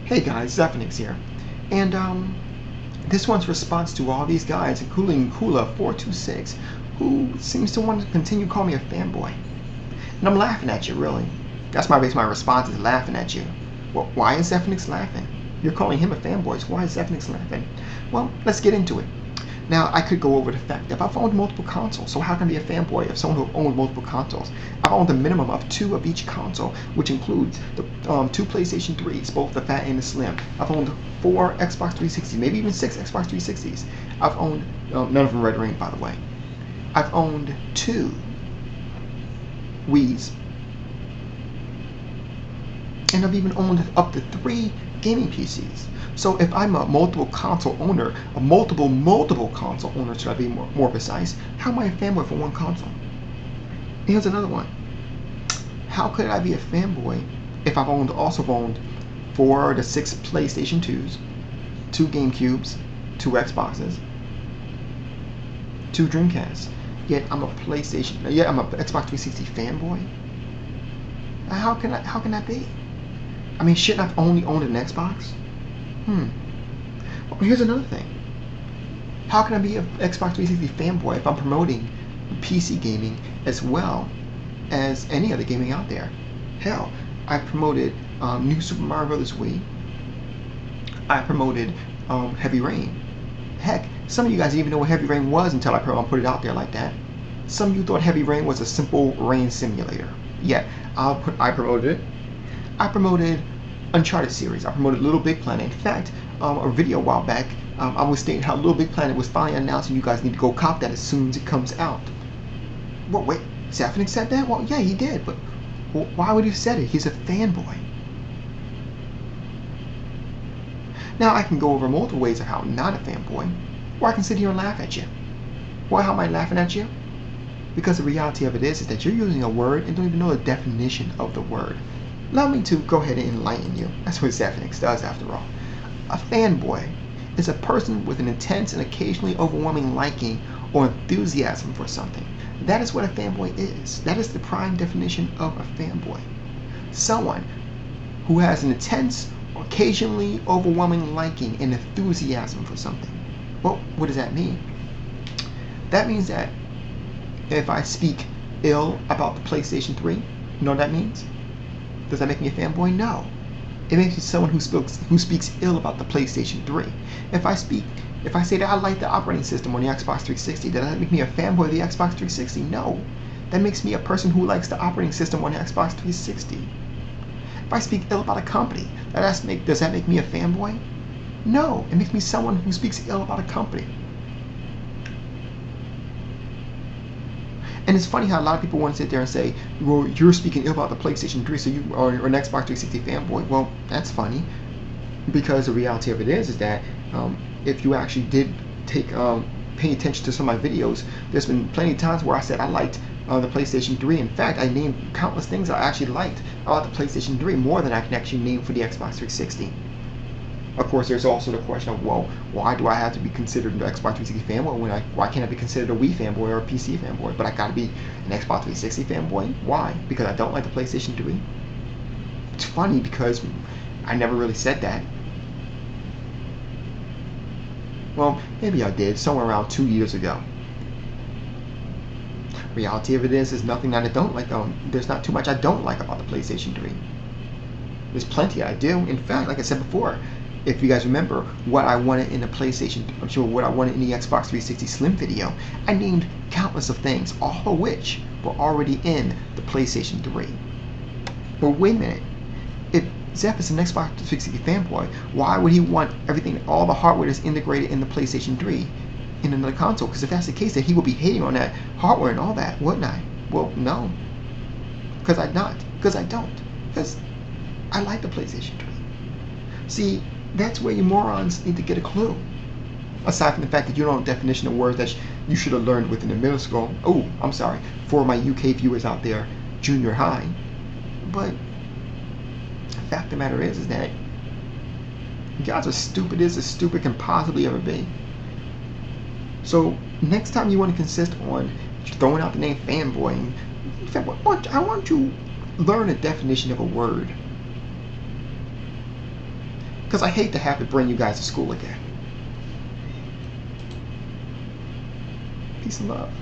Hey guys, Zephyrix here. And this one's response to all these guys, including Kula426, who seems to want to continue calling me a fanboy. And I'm laughing at you, really. That's my response is laughing at you. Well, why is Zephyrix laughing? You're calling him a fanboy, so why is Zephyrix laughing? Well, let's get into it. Now, I could go over the fact that I've owned multiple consoles, so how can I be a fanboy of someone who owned multiple consoles? I've owned a minimum of 2 of each console, which includes the 2 PlayStation 3s, both the fat and the slim. I've owned 4 Xbox 360s, maybe even 6 Xbox 360s. I've owned, none of them Red Ring, by the way. I've owned 2 Wii's. And I've even owned up to 3 gaming PCs. So if I'm a multiple console owner, a multiple console owner, should I be more precise, how am I a fanboy for one console? Here's another one. How could I be a fanboy if I've also owned 4 to 6 PlayStation 2s, 2 GameCubes, 2 Xboxes, 2 Dreamcasts, yet I'm a Xbox 360 fanboy? How can that be? I mean, shouldn't I only own an Xbox? Well, here's another thing. How can I be an Xbox 360 fanboy if I'm promoting PC gaming as well as any other gaming out there? Hell, I promoted New Super Mario Bros. Wii. I promoted Heavy Rain. Heck, some of you guys didn't even know what Heavy Rain was until I put it out there like that. Some of you thought Heavy Rain was a simple rain simulator. Yet, I promoted it. I promoted Uncharted series. I promoted Little Big Planet. In fact, a video a while back, I was stating how Little Big Planet was finally announced and you guys need to go cop that as soon as it comes out. Well, wait, Zephyrix said that? Well, yeah, he did, but why would he have said it? He's a fanboy. Now, I can go over multiple ways of how I'm not a fanboy, or I can sit here and laugh at you. Why am I laughing at you? Because the reality of it is that you're using a word and don't even know the definition of the word. Allow me to go ahead and enlighten you. That's what Zephyrix does, after all. A fanboy is a person with an intense and occasionally overwhelming liking or enthusiasm for something. That is what a fanboy is. That is the prime definition of a fanboy. Someone who has an intense, occasionally overwhelming liking and enthusiasm for something. Well, what does that mean? That means that if I speak ill about the PlayStation 3, you know what that means? Does that make me a fanboy? No. It makes me someone who speaks ill about the PlayStation 3. If I say that I like the operating system on the Xbox 360, does that make me a fanboy of the Xbox 360? No. That makes me a person who likes the operating system on the Xbox 360. If I speak ill about a company, does that make me a fanboy? No. It makes me someone who speaks ill about a company. And it's funny how a lot of people want to sit there and say, well, you're speaking ill about the PlayStation 3, so you are an Xbox 360 fanboy. Well, that's funny, because the reality of it is that if you actually did pay attention to some of my videos, there's been plenty of times where I said I liked the PlayStation 3. In fact, I named countless things I actually liked about the PlayStation 3, more than I can actually name for the Xbox 360. Of course, there's also the question of, well, why do I have to be considered an Xbox 360 fanboy why can't I be considered a Wii fanboy or a PC fanboy? But I gotta be an Xbox 360 fanboy? Why? Because I don't like the PlayStation 3? It's funny because I never really said that. Well, maybe I did, somewhere around 2 years ago. Reality of it is nothing that I don't like. There's not too much I don't like about the PlayStation 3. There's plenty I do. In fact, like I said before, if you guys remember what I wanted in the PlayStation, what I wanted in the Xbox 360 Slim video, I named countless of things, all of which were already in the PlayStation 3. But wait a minute, if Zeph is an Xbox 360 fanboy, why would he want everything, all the hardware that's integrated in the PlayStation 3 in another console? Because if that's the case, then he would be hating on that hardware and all that, wouldn't I? Well, no, because I don't, because I like the PlayStation 3. See, that's where you morons need to get a clue. Aside from the fact that you don't know the definition of words that you should have learned within the middle school. Oh, I'm sorry, for my UK viewers out there, junior high. But the fact of the matter is that you guys are stupid as stupid can possibly ever be. So next time you want to insist on throwing out the name fanboy, I want to learn a definition of a word. because I hate to have to bring you guys to school again. Peace and love.